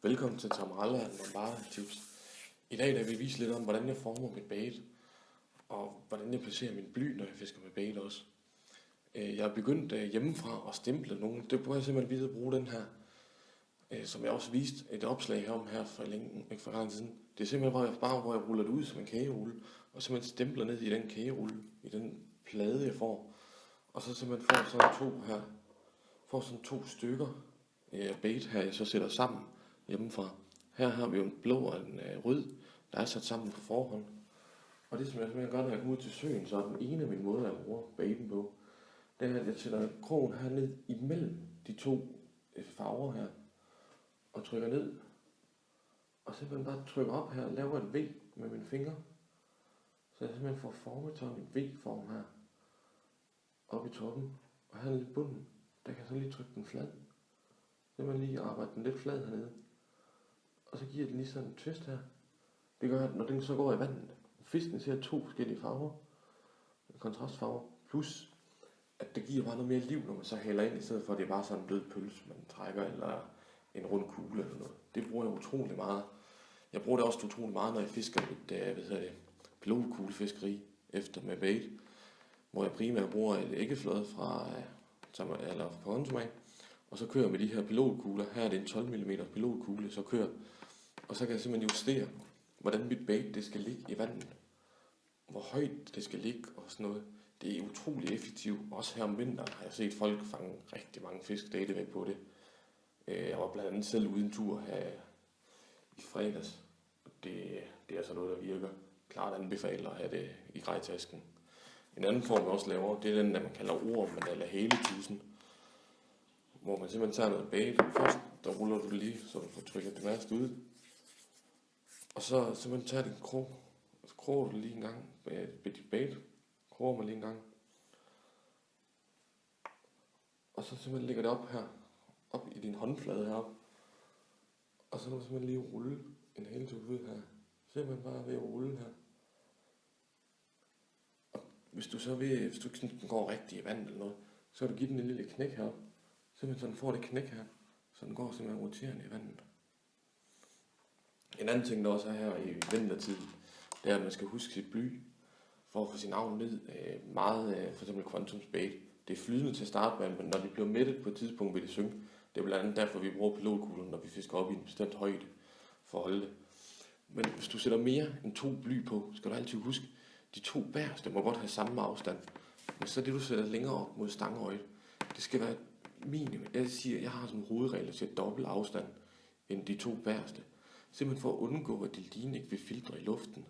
Velkommen til Tamaralla og Lombarda Tips. I dag vil vi vise lidt om, hvordan jeg former mit bait, og hvordan jeg placerer min bly, når jeg fisker med bait også. Jeg har begyndt hjemmefra at stemple nogle. Det prøver jeg simpelthen vise at bruge den her, som jeg også viste et opslag herom her for lang tid siden. Det er simpelthen bare, hvor jeg ruller det ud som en kagerulle, og simpelthen stempler ned i den kagerulle, i den plade jeg får. Og så simpelthen får sådan to stykker bait her, jeg så sætter sammen hjemmefra. Her har vi jo en blå og en rød, der er sat sammen på forhånd. Og det som jeg simpelthen gør, når jeg kommer ud til søen, så er den ene af mine måder, jeg bruger baiten på, det er, at jeg sætter krogen her ned imellem de to farver her, og trykker ned, og simpelthen bare trykker op her og laver et V med mine fingre. Så jeg simpelthen får formet sådan en V-form her, oppe i toppen, og her i bunden, der kan jeg så lige trykke den flad. Simpelthen lige arbejde den lidt flad hernede. Og så giver den lige sådan en twist her. Det gør, at når den så går i vandet, fisken ser to forskellige farver, kontrastfarver, plus at det giver bare noget mere liv, når man så hælder ind, i stedet for at det er bare sådan en død pølse, man trækker, eller en rund kugle eller noget. Det bruger jeg utrolig meget. Jeg bruger det også utrolig meget, når jeg fisker et pilotkuglefiskeri efter med bait, hvor jeg primært bruger et æggeflåde fra Konsum, og så kører jeg med de her pilotkugler. Her er det en 12 mm pilotkugle, så kører. Og så kan jeg simpelthen justere, hvordan mit bait det skal ligge i vandet. Hvor højt det skal ligge og sådan noget. Det er utrolig effektivt. Også her om vinteren har jeg set folk fange rigtig mange fisk stadigvæk på det. Jeg var blandt andet selv ude en tur her i fredags. Det er altså noget, der virker. Klart anbefaler at have det i grejtasken. En anden form, jeg også laver, det er den, der man kalder ormen eller hæletusen. Hvor man simpelthen tager noget bait. Først der ruller du det lige, så du får trykket det værste ud. Og så simpelthen tager din krog, og så kroger du lige en gang med dit bait. Kroger man lige en gang. Og så simpelthen lægger det op her, op i din håndflade heroppe. Og så kan du simpelthen lige rulle en hæletus ud her. Simpelthen bare ved at rulle her. Og hvis du ikke synes, den går rigtig i vand eller noget, så kan du give den en lille knæk heroppe. Simpelthen så den får det knæk her, så den går simpelthen roterende i vandet. En anden ting, der også er her i vintertiden, det er, at man skal huske sit bly, for at få sin avl ned meget, for eksempel Quantums bait. Det er flydende til at starte med, men når de bliver mættet på et tidspunkt, vil det synke. Det er blandt andet derfor, vi bruger pilotkuglen, når vi fisker op i en bestemt højde, for at holde det. Men hvis du sætter mere end 2 bly på, skal du altid huske, de 2 bagerste må godt have samme afstand. Men så det, du sætter længere op mod stangøjet, det skal være minimum. Jeg har sådan en hovedregel at sætte dobbelt afstand end de 2 bagerste. Simpelthen for at undgå, at delfinen ikke vil filtre i luften.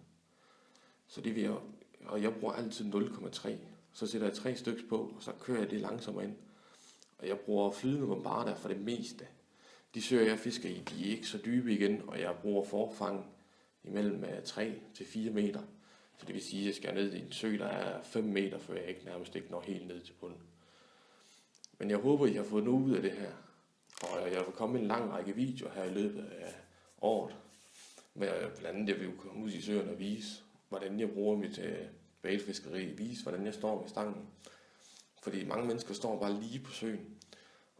Så det vil jeg, og jeg bruger altid 0,3. Så sætter jeg 3 stykker på, og så kører jeg det langsommere ind. Og jeg bruger flydende bombarder for det meste. De søer jeg fisker i, de er ikke så dybe igen, og jeg bruger forfang imellem 3 til 4 meter. Så det vil sige, at jeg skal ned i en sø, der er 5 meter, før jeg nærmest ikke når helt ned til bunden. Men jeg håber, I har fået noget ud af det her. Og jeg vil komme med en lang række videoer her i løbet af året. Med blandt andet, jeg vil komme ud i søerne og vise, hvordan jeg bruger mit baitfiskeri. Vise, hvordan jeg står med stangen. Fordi mange mennesker står bare lige på søen.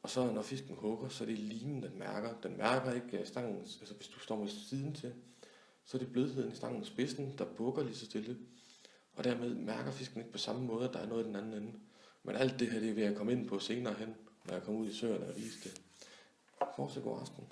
Og så når fisken hugger, så er det linen, den mærker. Den mærker ikke stangen, altså hvis du står med siden til, så er det blødheden i stangen og spidsen, der bukker lige så stille. Og dermed mærker fisken ikke på samme måde, at der er noget i den anden ende. Men alt det her, det vil jeg komme ind på senere hen, når jeg kommer ud i søerne og vise det. Fortsæt god aften.